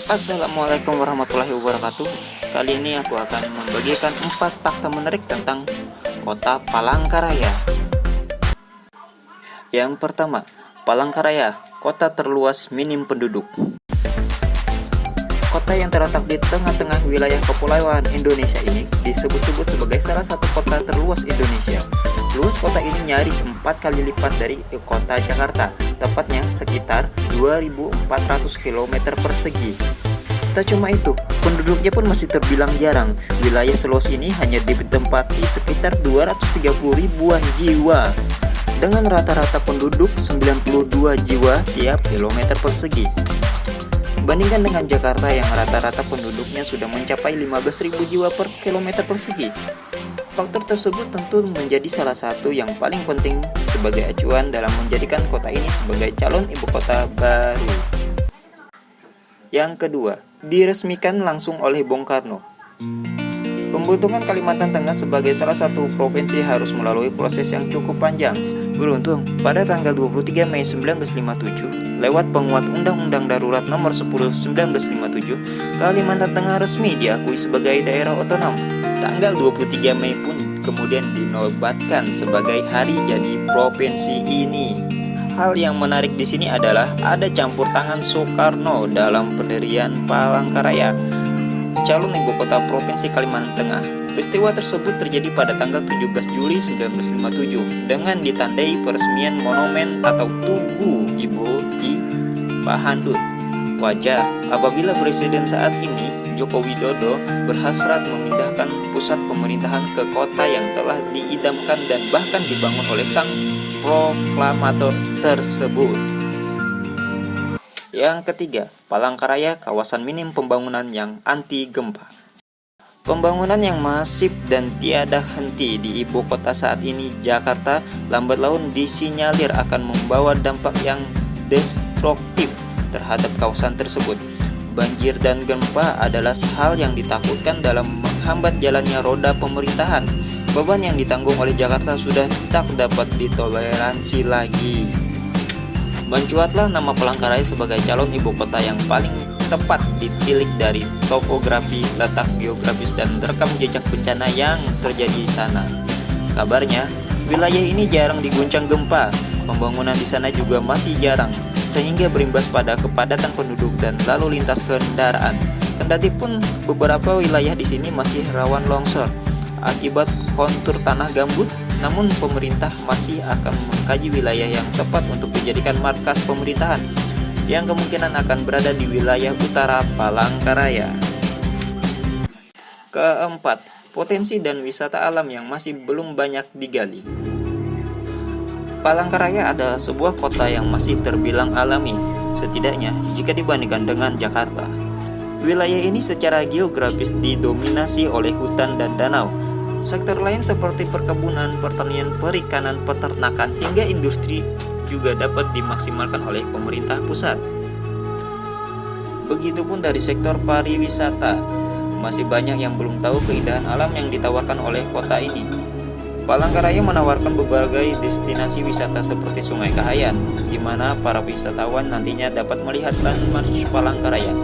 Assalamualaikum warahmatullahi wabarakatuh. Kali ini aku akan membagikan 4 fakta menarik tentang kota Palangkaraya. Yang pertama, Palangkaraya, kota terluas minim penduduk. Kota yang terletak di tengah-tengah wilayah kepulauan Indonesia ini disebut-sebut sebagai salah satu kota terluas Indonesia. Luas kota ini nyaris 4 kali lipat dari kota Jakarta, tepatnya sekitar 2.400 km persegi. Tak cuma itu, penduduknya pun masih terbilang jarang. Wilayah seluas ini hanya ditempati sekitar 230 ribuan jiwa, dengan rata-rata penduduk 92 jiwa tiap kilometer persegi. Bandingkan dengan Jakarta yang rata-rata penduduknya sudah mencapai 15.000 jiwa per kilometer persegi. Faktor tersebut tentu menjadi salah satu yang paling penting sebagai acuan dalam menjadikan kota ini sebagai calon ibu kota baru. Yang kedua, diresmikan langsung oleh Bung Karno. Pembentukan Kalimantan Tengah sebagai salah satu provinsi harus melalui proses yang cukup panjang. Beruntung, pada tanggal 23 Mei 1957, lewat penguat Undang-Undang Darurat Nomor 10 1957, Kalimantan Tengah resmi diakui sebagai daerah otonom. Tanggal 23 Mei pun kemudian dinobatkan sebagai hari jadi provinsi ini. Hal yang menarik di sini adalah ada campur tangan Soekarno dalam pendirian Palangkaraya, calon ibu kota provinsi Kalimantan Tengah. Peristiwa tersebut terjadi pada tanggal 17 Juli 1957 dengan ditandai peresmian monumen atau tugu ibu di Pahandut. Wajar apabila presiden saat ini, Joko Widodo, berhasrat memindahkan pusat pemerintahan ke kota yang telah diidamkan dan bahkan dibangun oleh sang proklamator tersebut. Yang ketiga, Palangkaraya, kawasan minim pembangunan yang anti gempa. Pembangunan yang masif dan tiada henti di ibu kota saat ini, Jakarta, lambat laun disinyalir akan membawa dampak yang destruktif terhadap kawasan tersebut. Banjir dan gempa adalah hal yang ditakutkan dalam menghambat jalannya roda pemerintahan. Beban yang ditanggung oleh Jakarta sudah tak dapat ditoleransi lagi. Mencuatlah nama Palangkaraya sebagai calon ibu kota yang paling tepat ditilik dari topografi, letak geografis, dan rekam jejak bencana yang terjadi di sana. Kabarnya, wilayah ini jarang diguncang gempa. Pembangunan di sana juga masih jarang, sehingga berimbas pada kepadatan penduduk dan lalu lintas kendaraan. Kendati pun beberapa wilayah di sini masih rawan longsor akibat kontur tanah gambut, namun pemerintah masih akan mengkaji wilayah yang tepat untuk dijadikan markas pemerintahan, yang kemungkinan akan berada di wilayah utara Palangkaraya. Keempat, potensi dan wisata alam yang masih belum banyak digali. Palangkaraya adalah sebuah kota yang masih terbilang alami, setidaknya jika dibandingkan dengan Jakarta. Wilayah ini secara geografis didominasi oleh hutan dan danau. Sektor lain seperti perkebunan, pertanian, perikanan, peternakan, hingga industri juga dapat dimaksimalkan oleh pemerintah pusat. Begitupun dari sektor pariwisata, masih banyak yang belum tahu keindahan alam yang ditawarkan oleh kota ini. Palangkaraya menawarkan berbagai destinasi wisata seperti Sungai Kahayan, di mana para wisatawan nantinya dapat melihat landmark Palangkaraya,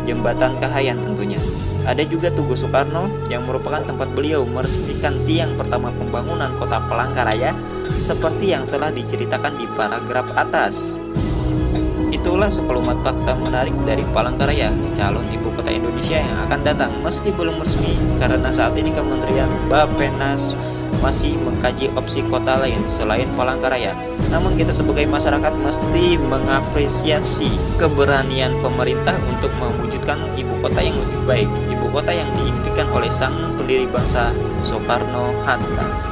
Jembatan Kahayan tentunya. Ada juga Tugu Soekarno yang merupakan tempat beliau meresmikan tiang pertama pembangunan kota Palangkaraya, seperti yang telah diceritakan di paragraf atas. Itulah sepelumat fakta menarik dari Palangkaraya, calon ibu kota Indonesia yang akan datang meski belum resmi, karena saat ini Kementerian Bappenas masih mengkaji opsi kota lain selain Palangkaraya. Namun kita sebagai masyarakat mesti mengapresiasi keberanian pemerintah untuk mewujudkan ibu kota yang lebih baik, ibu kota yang diimpikan oleh sang pendiri bangsa Soekarno-Hatta.